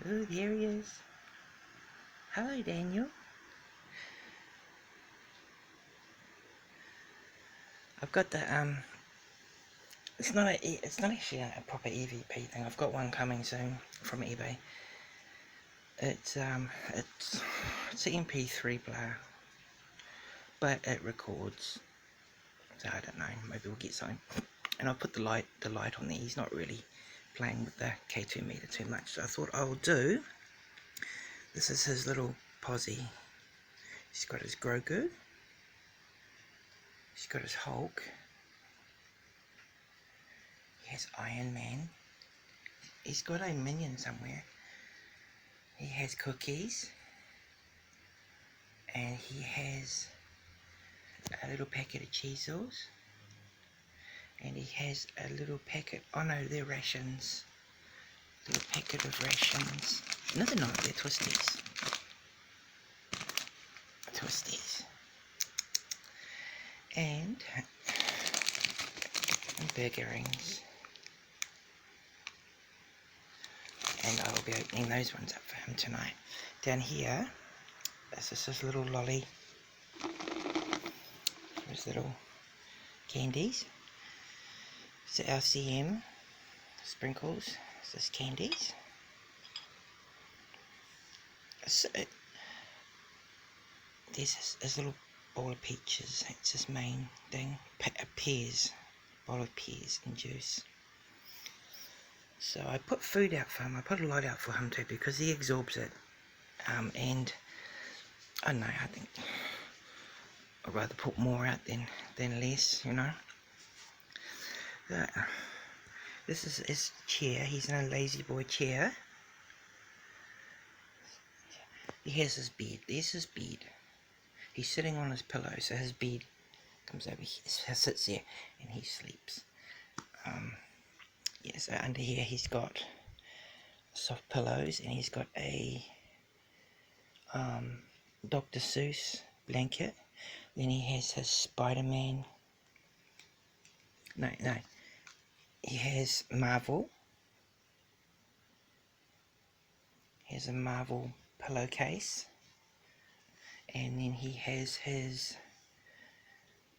Oh, there he is. Hello, Daniel. I've got the it's not actually a proper EVP thing. I've got one coming soon from eBay. It's an MP3 player, but it records. So I don't know. Maybe we'll get something. And I'll put the light on there. He's not really playing with the K2 meter too much. So I thought I will do. This is his little posse. He's got his Grogu. He's got his Hulk. He has Iron Man. He's got a minion somewhere. He has cookies. And he has a little packet of Cheezels. And he has a little packet, oh no, they're rations. A little packet of rations. No, they're not, they're Twisties. Twisties. And burger rings. And I will be opening those ones up for him tonight. Down here, this is his little lolly. His little candies. It's the LCM sprinkles. This is candies. So, there's his little bowl of peaches. It's his main thing. Pears. Bowl of pears and juice. So I put food out for him. I put a lot out for him too because he absorbs it. And I don't know, I think I'd rather put more out than less, you know. This is his chair. He's in a lazy boy chair. He has his bed. There's his bed. He's sitting on his pillow, so his bed comes over here, sits there, and he sleeps. Yeah, so under here he's got soft pillows, and he's got a Dr. Seuss blanket. Then he has his Spider-Man. No. He has Marvel. He has a Marvel pillowcase. And then he has his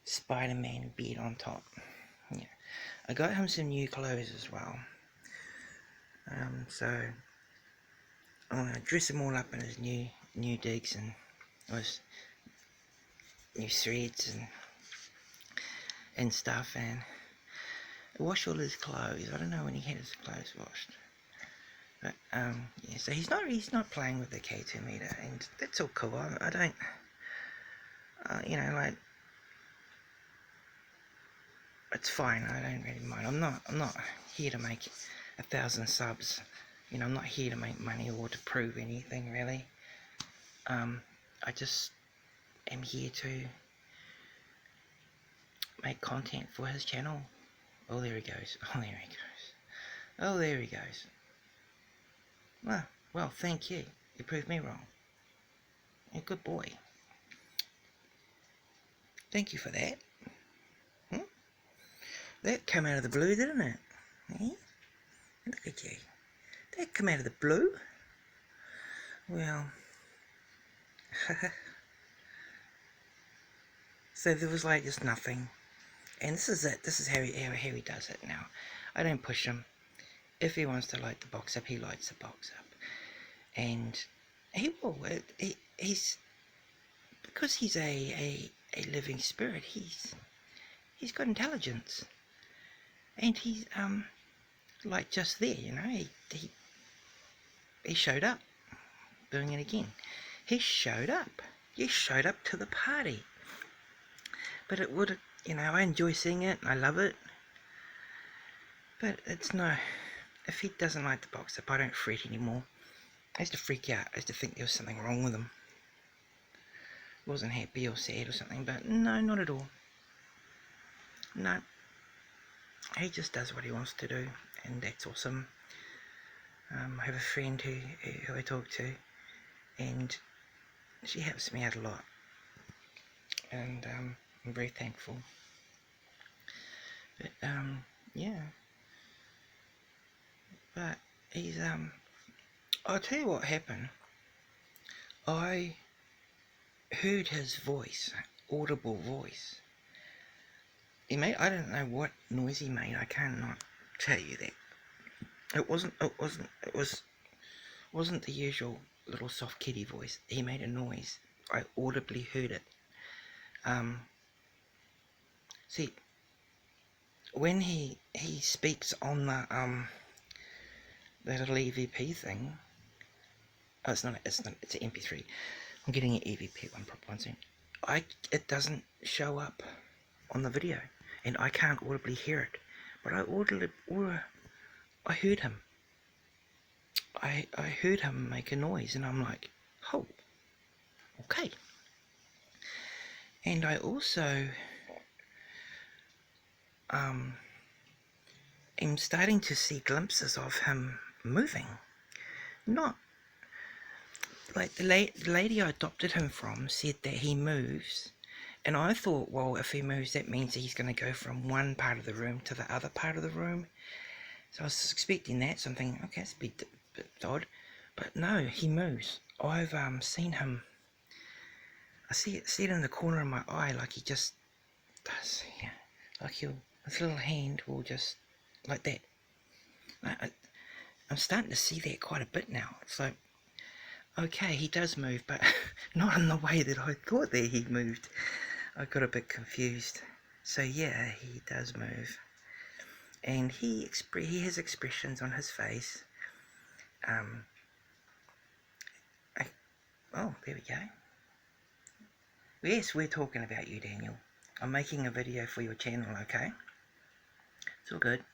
Spider-Man bed on top. Yeah. I got him some new clothes as well. So I'm going to dress him all up in his new digs and his new threads and stuff, and wash all his clothes. I don't know when he had his clothes washed. But yeah, so he's not playing with the K2 meter, and that's all cool. I don't you know, like, it's fine. I don't really mind. I'm not here to make 1,000 subs. You know, I'm not here to make money or to prove anything really. I just am here to make content for his channel. Oh, there he goes. Oh, there he goes. Oh, there he goes. Well, thank you. You proved me wrong. You're a good boy. Thank you for that. That came out of the blue, didn't it? Eh? Look at you. That came out of the blue. Well, so there was like just nothing. And this is it. This is how he does it now. I don't push him. If he wants to light the box up, he lights the box up. And he will. He's because he's a living spirit. He's got intelligence, and he's like just there, you know. He showed up, doing it again. He showed up. You showed up to the party. But it would, you know, I enjoy seeing it. I love it. But it's no. If he doesn't light the box up, I don't fret anymore. I used to freak out. I used to think there was something wrong with him. Wasn't happy or sad or something, but no, not at all. No. He just does what he wants to do, and that's awesome. I have a friend who I talk to, and she helps me out a lot, and I'm very thankful. But yeah. But he's I'll tell you what happened. I heard his voice, audible voice. He made, I don't know what noise he made. I cannot tell you that. It wasn't the usual little soft kitty voice. He made a noise. I audibly heard it. See, when he speaks on the little EVP thing. Oh, it's an MP3. I'm getting an EVP one soon. It doesn't show up on the video, and I can't audibly hear it. But I heard him. I heard him make a noise, and I'm like, oh, okay. And I also am starting to see glimpses of him moving. Not like the lady I adopted him from said that he moves, and I thought, well, if he moves, that means he's going to go from one part of the room to the other part of the room. So I was expecting that, so I'm thinking, okay, it's a bit odd. But no, he moves. I've seen him. I see it in the corner of my eye, like he just does. Yeah, like his little hand will just like that. I'm starting to see that quite a bit now. It's like, okay, he does move, but not in the way that I thought that he moved. I got a bit confused. So yeah, he does move, and he has expressions on his face. Oh, there we go. Yes, we're talking about you, Daniel. I'm making a video for your channel, okay? It's all good.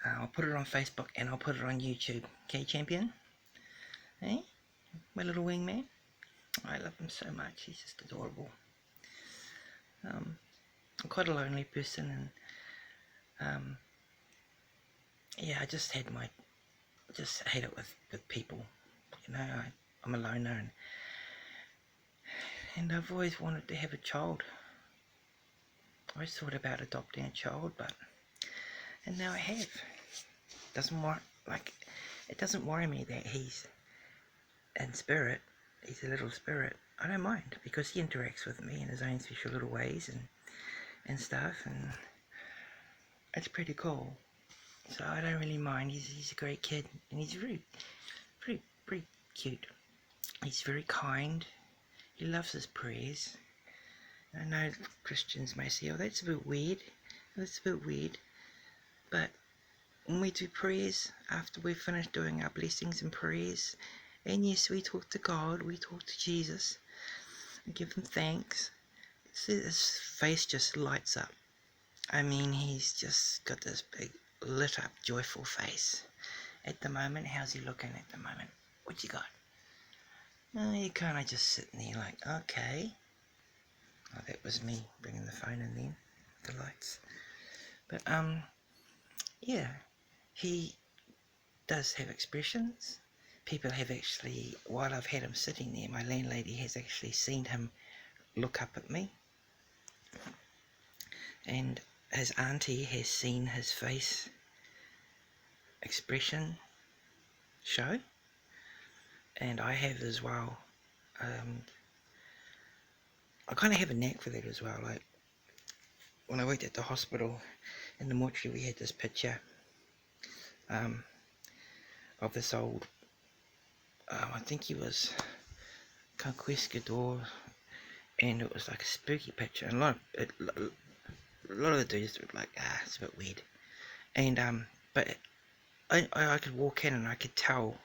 I'll put it on Facebook and I'll put it on YouTube. Okay, champion? Hey? My little wingman? I love him so much. He's just adorable. I'm quite a lonely person, and yeah, I just hate it with people. You know, I'm a loner, and I've always wanted to have a child. I always thought about adopting a child, and now I have. It doesn't worry me that he's in spirit. He's a little spirit. I don't mind, because he interacts with me in his own special little ways and stuff, and it's pretty cool. So I don't really mind. He's a great kid, and he's very cute. He's very kind. He loves his prayers. I know Christians may say, oh, that's a bit weird. But when we do prayers, after we've finished doing our blessings and prayers, and yes, we talk to God, we talk to Jesus, and give him thanks, his face just lights up. I mean, he's just got this big, lit up, joyful face. At the moment, how's he looking at the moment? What you got? Oh, you kind of just sitting there like, okay. Oh, that was me bringing the phone in then, the lights. But, yeah, he does have expressions. People have actually, while I've had him sitting there, my landlady has actually seen him look up at me. And his auntie has seen his face expression show. And I have as well. I kind of have a knack for that as well. Like, when I worked at the hospital, in the mortuary, we had this picture of this old, I think he was Conquistador, and it was like a spooky picture, and a lot of the dudes were like, it's a bit weird, and but I could walk in and I could tell,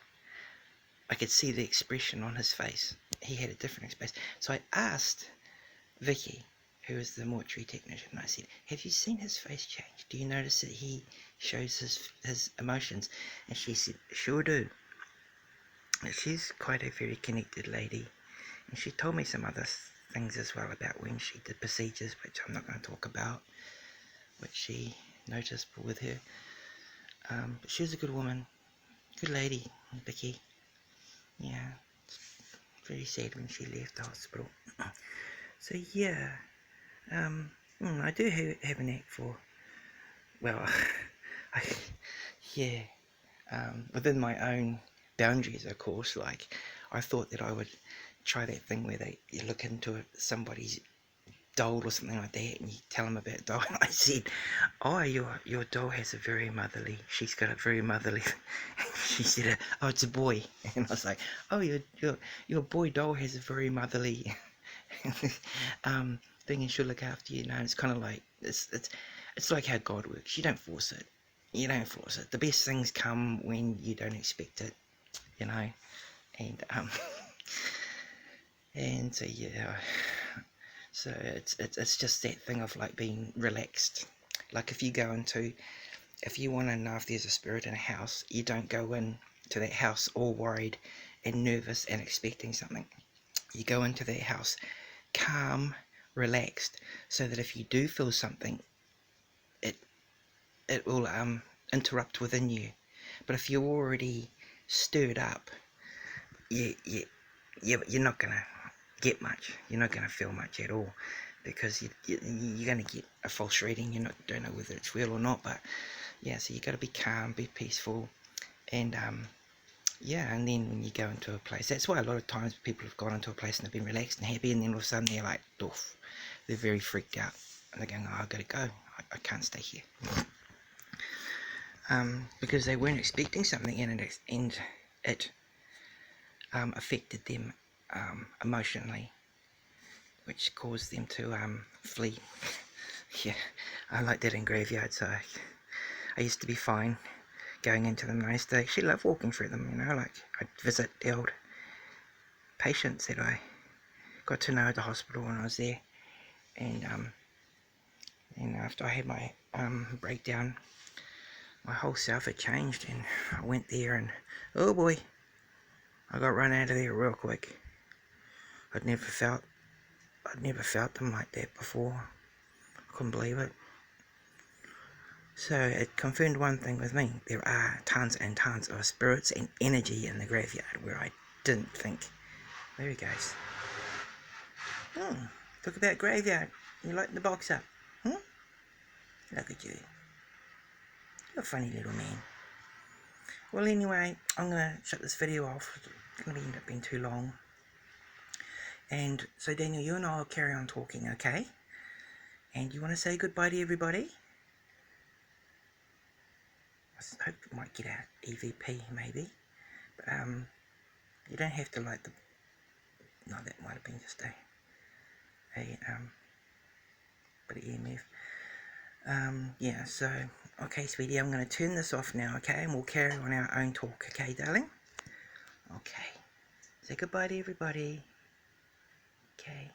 I could see the expression on his face. He had a different expression. So I asked Vicky, who is the mortuary technician, and I said, have you seen his face change? Do you notice that he shows his emotions? And she said, sure do. She's quite a very connected lady, and she told me some other things as well about when she did procedures, which I'm not going to talk about, which she noticed with her. But she was a good woman, good lady, Vicky. Yeah, it's very sad when she left the hospital. So yeah, I do have a knack for, well, within my own boundaries, of course. Like, I thought that I would try that thing where you look into somebody's doll or something like that, and you tell them about doll. And I said, "Oh, your doll has a very motherly. She's got a very motherly." She said, "Oh, it's a boy," and I was like, "Oh, your boy doll has a very motherly thing, and she'll look after you." And it's kind of like it's like how God works. You don't force it. You don't force it. The best things come when you don't expect it, you know. And and so yeah. So it's just that thing of like being relaxed. Like if you want to know if there's a spirit in a house, you don't go in to that house all worried and nervous and expecting something. You go into that house calm, relaxed, so that if you do feel something, it it will interrupt within you. But if you're already stirred up, you're not gonna get much. You're not gonna feel much at all, because you're gonna get a false reading. Don't know whether it's real or not, but yeah. So you got to be calm, be peaceful, and yeah. And then when you go into a place, that's why a lot of times people have gone into a place and they've been relaxed and happy, and then all of a sudden they're like, doof, they're very freaked out, and they're going, "Oh, I gotta go. I can't stay here." Because they weren't expecting something, and it affected them emotionally, which caused them to flee. Yeah, I like that in graveyards. I used to be fine going into them, and I used to actually love walking through them, like I'd visit the old patients that I got to know at the hospital when I was there. And after I had my breakdown, my whole self had changed, and I went there, and oh boy, I got run out of there real quick. I'd never felt them like that before. I couldn't believe it. So it confirmed one thing with me: there are tons and tons of spirits and energy in the graveyard where I didn't think. There he goes. Talk about graveyard. You lighting the box up? Look at you. You're a funny little man. Well, anyway, I'm going to shut this video off. It's going to end up being too long. And so, Daniel, you and I will carry on talking, okay? And you want to say goodbye to everybody? I hope we might get out EVP, maybe. But, you don't have to like the... No, that might have been just a bit of EMF. Yeah, so, okay, sweetie, I'm going to turn this off now, okay? And we'll carry on our own talk, okay, darling? Okay. Say goodbye to everybody. Okay.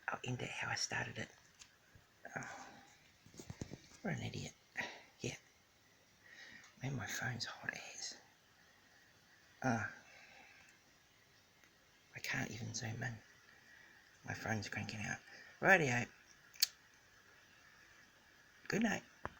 I'll end it how I started it. Oh, what an idiot. Yeah. Man, my phone's hot as. I can't even zoom in. My phone's cranking out. Rightio. Good night.